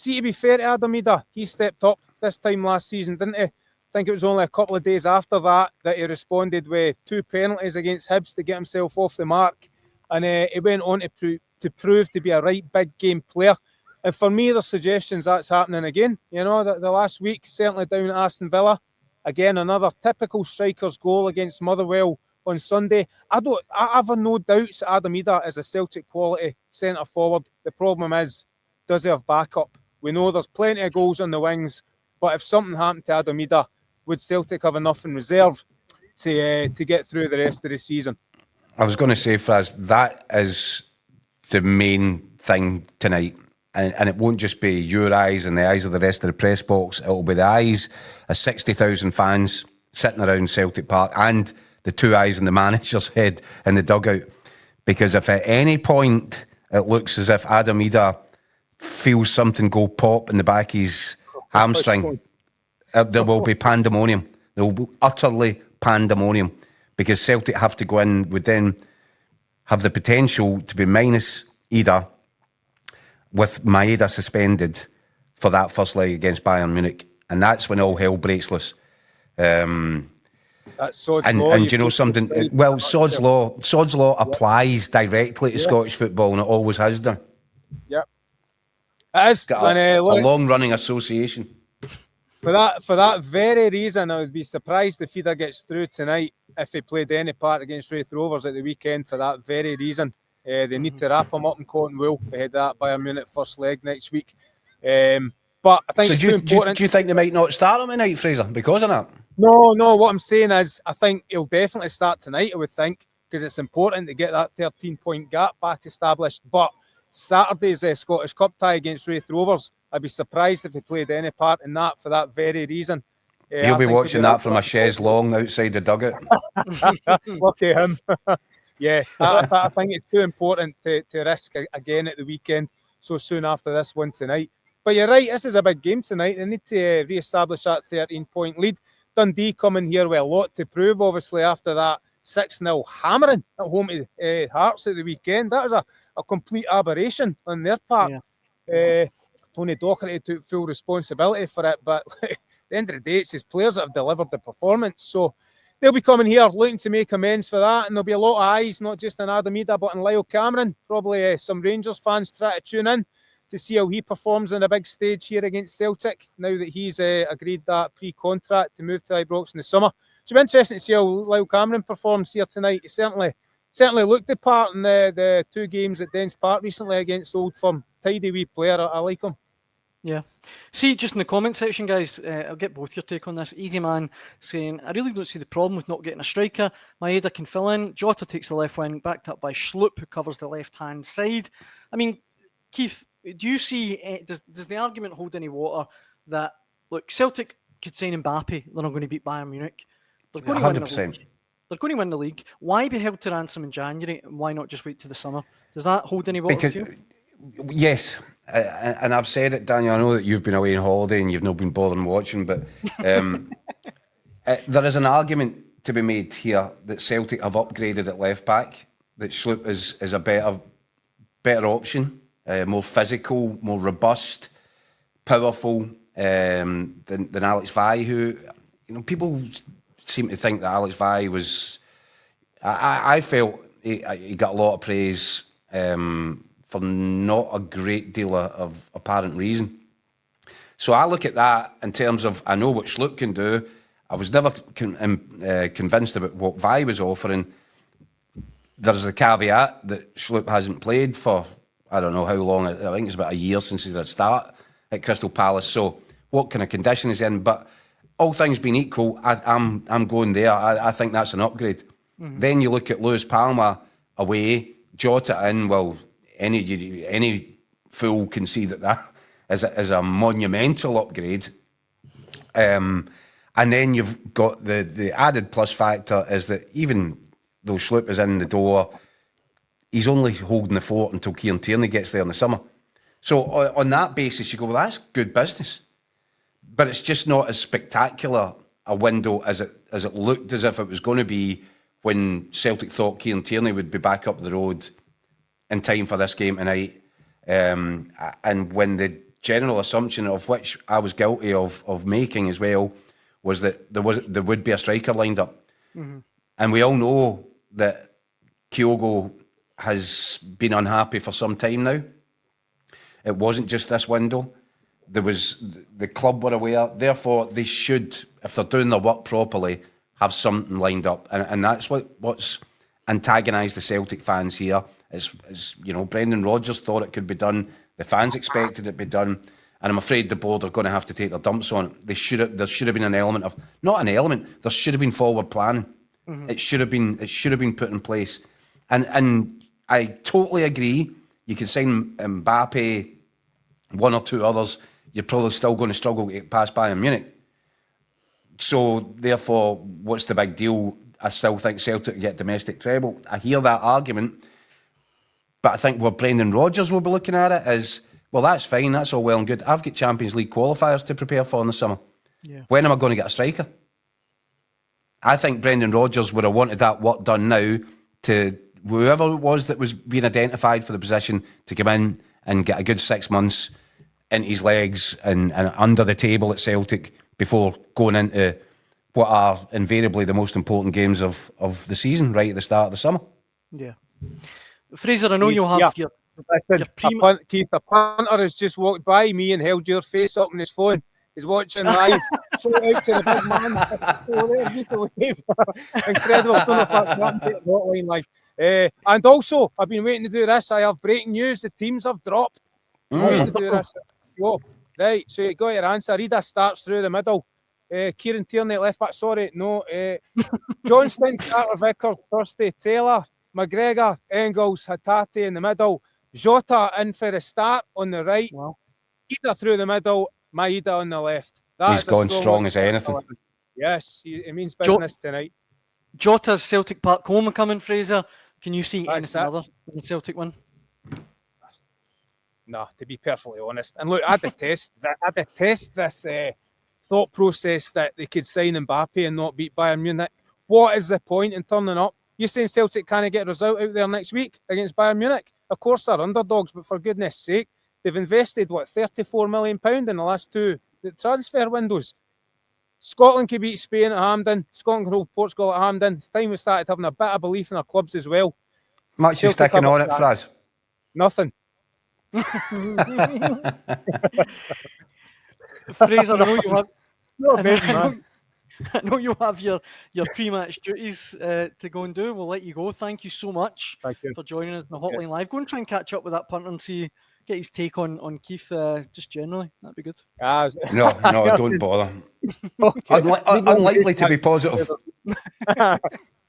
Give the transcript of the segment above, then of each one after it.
see, to be fair to Adam Idah, he stepped up this time last season, didn't he? I think it was only a couple of days after that he responded with 2 penalties against Hibs to get himself off the mark. And he went on to prove to be a right big game player. And for me, there's suggestions that's happening again. You know, the last week, certainly down at Aston Villa. Again, another typical striker's goal against Motherwell on Sunday. I have no doubts that Adam Idah is a Celtic quality centre forward. The problem is, does he have backup? We know there's plenty of goals on the wings, but if something happened to Adam Idah, would Celtic have enough in reserve to get through the rest of the season? I was going to say, Fraz, that is the main thing tonight. And it won't just be your eyes and the eyes of the rest of the press box. It'll be the eyes of 60,000 fans sitting around Celtic Park and the 2 eyes in the manager's head in the dugout. Because if at any point it looks as if Adam Idah feels something go pop in the back of his hamstring, there will be pandemonium. There will be utterly pandemonium. Because Celtic have to go in, would then have the potential to be minus Idah, with Maeda suspended for that first leg against Bayern Munich. And that's when all hell breaks loose. That's Sod's law. And you know something? Well, Sod's law applies directly to Scottish football, and it always has done. Yep. It is. Got a long-running association. For that very reason, I would be surprised if Idah gets through tonight if he played any part against Wraith Rovers at the weekend. For that very reason. They need to wrap him up in cotton wool ahead of that Bayern Munich first leg next week. But I think it's too important. Do you think they might not start him tonight, Fraser, because of that? No. What I'm saying is I think he'll definitely start tonight, I would think, because it's important to get that 13-point gap back established. But Saturday's Scottish Cup tie against Wraith Rovers, I'd be surprised if he played any part in that for that very reason. He'll be watching that from a chaise longue outside the dugout. Lucky him. Yeah, I think it's too important to risk again at the weekend so soon after this one tonight. But you're right, this is a big game tonight. They need to re-establish that 13-point lead. Dundee coming here with a lot to prove, obviously, after that 6-0 hammering at home to Hearts at the weekend. That was a complete aberration on their part. Yeah. Tony Docherty took full responsibility for it, but at the end of the day, it's his players that have delivered the performance. So they'll be coming here looking to make amends for that, and there'll be a lot of eyes, not just on Adam Idah, but on Lyle Cameron. Probably some Rangers fans try to tune in to see how he performs on a big stage here against Celtic, now that he's agreed that pre-contract to move to Ibrox in the summer. So it'll be interesting to see how Lyle Cameron performs here tonight. He certainly looked the part in the 2 games at Dens Park recently against Old Firm. Tidy wee player, I like him. Yeah. See, just in the comment section, guys, I'll get both your take on this. Easy Man saying, I really don't see the problem with not getting a striker. Maeda can fill in. Jota takes the left wing, backed up by Schlupp, who covers the left-hand side. I mean, Keith, do you see, does the argument hold any water that, look, Celtic could sign Mbappe, they're not going to beat Bayern Munich. They're going 100%. to win the league. They're going to win the league. Why be held to ransom in January, and why not just wait to the summer? Does that hold any water to you? Yes. And I've said it, Daniel, I know that you've been away on holiday and you've not been bothering watching, but there is an argument to be made here that Celtic have upgraded at left back, that Schlupp is a better option, more physical, more robust, powerful than Alex Vai, who, you know, people seem to think that Alex Vai was... I felt he got a lot of praise for not a great deal of apparent reason. So I look at that in terms of, I know what Schlupp can do. I was never convinced about what Vai was offering. There's a caveat that Schlupp hasn't played for, I don't know how long, I think it's about a year since he's had a start at Crystal Palace. So what kind of condition is he in? But all things being equal, I'm going there. I think that's an upgrade. Mm-hmm. Then you look at Luis Palma away, Jota in, well, any fool can see that is a monumental upgrade. And then you've got the added plus factor is that even though Schlupp is in the door, he's only holding the fort until Kieran Tierney gets there in the summer. So on that basis, you go, well, that's good business. But it's just not as spectacular a window as it looked as if it was going to be when Celtic thought Kieran Tierney would be back up the road in time for this game tonight. And when they general assumption, of which I was guilty of making as well, was that there would be a striker lined up. Mm-hmm. And we all know that Kyogo has been unhappy for some time now. It wasn't just this window. The club were aware. Therefore, they should, if they're doing their work properly, have something lined up. And that's what's antagonised the Celtic fans here. Is Brendan Rodgers thought it could be done. The fans expected it to be done. And I'm afraid the board are going to have to take their dumps on it. There should have been an element of, not an element, there should have been forward planning. Mm-hmm. It should have been put in place. And I totally agree. You can sign Mbappe, one or two others, you're probably still going to struggle to get past Bayern Munich. So, therefore, what's the big deal? I still think Celtic get domestic treble. I hear that argument, but I think where Brendan Rodgers will be looking at it is, well, that's fine, that's all well and good. I've got Champions League qualifiers to prepare for in the summer. Yeah. When am I going to get a striker? I think Brendan Rodgers would have wanted that work done now to whoever it was that was being identified for the position to come in and get a good 6 months into his legs and under the table at Celtic before going into what are invariably the most important games of the season, right at the start of the summer. Yeah. Fraser, I know you'll have your Keith, a punter has just walked by me and held your face up on his phone. He's watching live. Shout out to the big man. Incredible. Hotline live. And also, I've been waiting to do this. I have breaking news. The teams have dropped. Waiting to do this. Right, so you got your answer. Rida starts through the middle. Kieran Tierney left back. Sorry, no. Johnston, Carter, Vickers, Thursday, Taylor, McGregor, Engels, Hatate in the middle. Jota in for the start on the right. Wow. Ida through the middle. Maeda on the left. He's gone strong as anything. Yes, it means business tonight. Jota's Celtic Park homecoming, Fraser. Can you see anything other than the Celtic one? No, to be perfectly honest. And look, I detest this thought process that they could sign Mbappe and not beat Bayern Munich. What is the point in turning up? You're saying Celtic can't get a result out there next week against Bayern Munich? Of course they're underdogs, but for goodness sake, they've invested, £34 million in the last two transfer windows. Scotland can beat Spain at Hampden. Scotland can hold Portugal at Hampden. It's time we started having a bit of belief in our clubs as well. Much you sticking on it, Fraz? Nothing. Fraser, I know you have your pre-match duties to go and do. We'll let you go. Thank you so much for joining us in the Hotline Live. Go and try and catch up with that punter and get his take on Keith just generally. That'd be good. No, don't bother. Unlikely to be positive.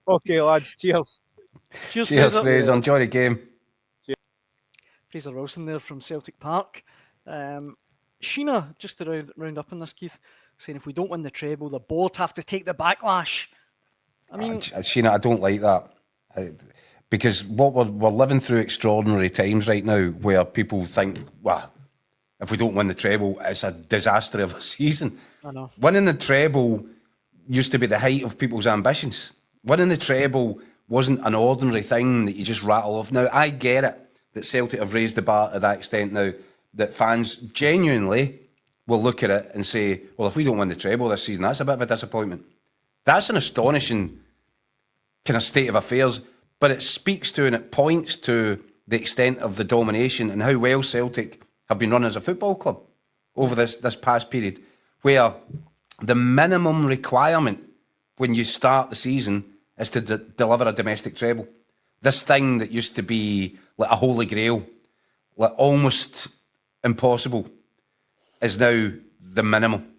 Okay, lads. Cheers. Cheers, Fraser. Enjoy the game. Fraser Wilson there from Celtic Park. Sheena, just to round up on this, Keith, saying if we don't win the treble, the board have to take the backlash. I mean, Sheena, I don't like that. Because what we're living through extraordinary times right now where people think, well, if we don't win the treble, it's a disaster of a season. I know. Winning the treble used to be the height of people's ambitions. Winning the treble wasn't an ordinary thing that you just rattle off. Now, I get it that Celtic have raised the bar to that extent now that fans genuinely will look at it and say, well, if we don't win the treble this season, that's a bit of a disappointment. That's an astonishing kind of state of affairs, but it speaks to and it points to the extent of the domination and how well Celtic have been run as a football club over this past period, where the minimum requirement when you start the season is to deliver a domestic treble. This thing that used to be like a holy grail, like almost impossible, is now the minimum.